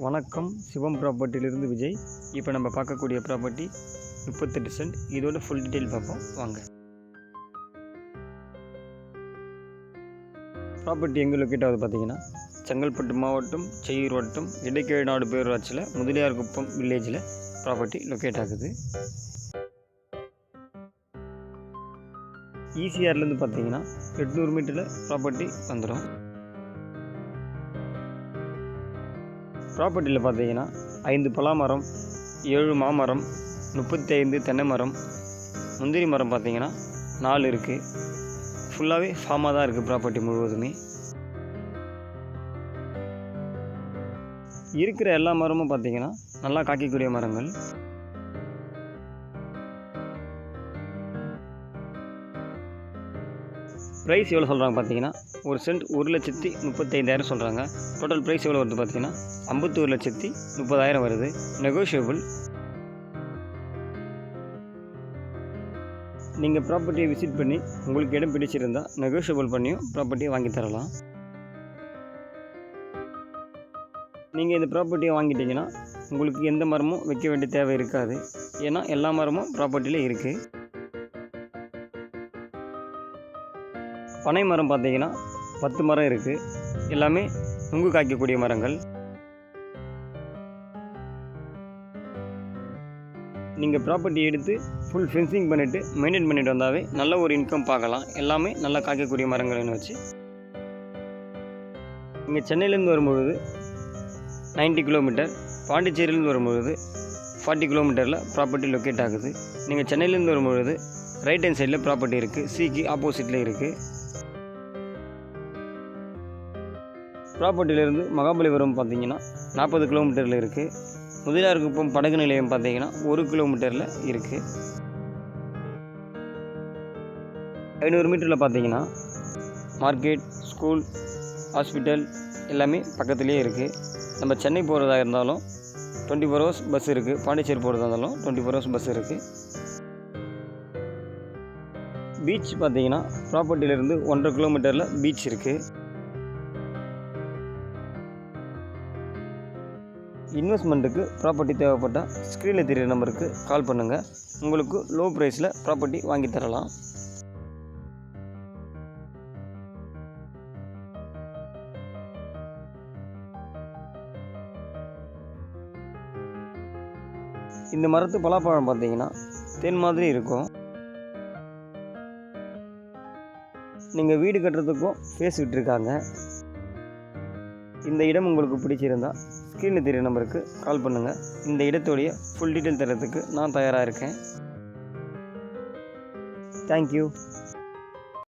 வணக்கம், சிவம் ப்ராப்பர்ட்டியிலிருந்து விஜய். இப்போ நம்ம பார்க்கக்கூடிய ப்ராப்பர்ட்டி 38 சென்ட். இதோட ஃபுல் டீட்டெயில் பார்ப்போம் வாங்க. ப்ராப்பர்ட்டி எங்கே லொக்கேட் ஆகுது பார்த்தீங்கன்னா, செங்கல்பட்டு மாவட்டம், செய்யூர் வட்டம், இடைக்கேநாடு பேரூராட்சியில் முதலியார்குப்பம் வில்லேஜில் ப்ராப்பர்ட்டி லொக்கேட் ஆகுது. ஈசிஆர்லேருந்து பார்த்தீங்கன்னா 800 மீட்டரில் ப்ராப்பர்ட்டி வந்துடும். ப்ராப்பர்ட்டியில் பார்த்தீங்கன்னா 5 பலாமரம், 7 மாமரம், 35 தென்னை மரம், முந்திரி மரம் பார்த்தீங்கன்னா 4 இருக்குது. ஃபுல்லாகவே ஃபார்மாக தான் இருக்குது ப்ராப்பர்ட்டி முழுவதுமே. இருக்கிற எல்லா மரமும் பார்த்தீங்கன்னா நல்லா காய்க்கக்கூடிய மரங்கள். ப்ரைஸ் எவ்வளோ சொல்கிறாங்க பார்த்தீங்கன்னா, ஒரு சென்ட் 1,35,000 சொல்கிறாங்க. டோட்டல் ப்ரைஸ் எவ்வளோ வருது பார்த்தீங்கன்னா 51,30,000 வருது. நெகோஷியபிள். நீங்கள் ப்ராப்பர்ட்டியை விசிட் பண்ணி உங்களுக்கு இடம் பிடிச்சிருந்தால் நெகோஷியபிள் பண்ணியும் ப்ராப்பர்ட்டியை வாங்கி தரலாம். நீங்கள் இந்த ப்ராப்பர்ட்டியை வாங்கிட்டீங்கன்னா உங்களுக்கு எந்த மரமும் வைக்க வேண்டிய தேவை இருக்காது. ஏன்னா எல்லா மரமும் ப்ராப்பர்ட்டியில் இருக்குது. பனை மரம் பார்த்தீங்கன்னா 10 மரம் இருக்குது. எல்லாமே நுங்கு காய்க்கக்கூடிய மரங்கள். நீங்கள் ப்ராப்பர்ட்டி எடுத்து ஃபுல் ஃபென்சிங் பண்ணிவிட்டு மெயின்டைன் பண்ணிட்டு வந்தாவே நல்ல ஒரு இன்கம் பார்க்கலாம். எல்லாமே நல்லா காய்க்கக்கூடிய மரங்கள்னு வச்சு. நீங்கள் சென்னையிலேருந்து வரும்பொழுது 90 கிலோமீட்டர், பாண்டிச்சேரியிலேருந்து வரும்பொழுது 40 கிலோமீட்டரில் ப்ராப்பர்ட்டி லொக்கேட் ஆகுது. நீங்கள் சென்னையிலேருந்து வரும்பொழுது ரைட் ஹேண்ட் சைடில் ப்ராப்பர்ட்டி இருக்குது. சிக்கு ஆப்போசிட்டில் இருக்குது. ப்ராப்பர்ட்டியிலேருந்து மகாபலிபுரம் பார்த்தீங்கன்னா 40 கிலோமீட்டரில் இருக்குது. முதலியார்குப்பம் படகு நிலையம் பார்த்தீங்கன்னா 1 கிலோமீட்டரில் இருக்குது. 500 மீட்டரில் பார்த்தீங்கன்னா மார்க்கெட், ஸ்கூல், ஹாஸ்பிட்டல் எல்லாமே பக்கத்துலேயே இருக்குது. நம்ம சென்னை போகிறதா இருந்தாலும் 24 ஹவர்ஸ் பஸ் இருக்குது. பாண்டிச்சேரி போகிறதா இருந்தாலும் 24 ஹவர்ஸ் பஸ் இருக்குது. பீச் பார்த்தீங்கன்னா ப்ராப்பர்ட்டியிலேருந்து 1.5 கிலோமீட்டரில் பீச் இருக்குது. இன்வெஸ்ட்மெண்ட்டுக்கு ப்ராப்பர்ட்டி தேவைப்பட்டால் ஸ்க்ரீனில் தெரிகிற நம்பருக்கு கால் பண்ணுங்கள். உங்களுக்கு லோ ப்ரைஸில் ப்ராப்பர்ட்டி வாங்கி தரலாம். இந்த மரத்து பலாப்பழம் பார்த்தீங்கன்னா தேன் மாதிரி இருக்கும். நீங்கள் வீடு கட்டுறதுக்கும் ஃபேஸ் விட்டுருக்காங்க. இந்த இடம் உங்களுக்கு பிடிச்சிருந்தால் ஸ்க்ரீனில் தெரிகிற நம்பருக்கு கால் பண்ணுங்கள். இந்த இடத்துடைய ஃபுல் டீட்டெயில் தரத்துக்கு நான் தயாராக இருக்கேன். தேங்க்யூ.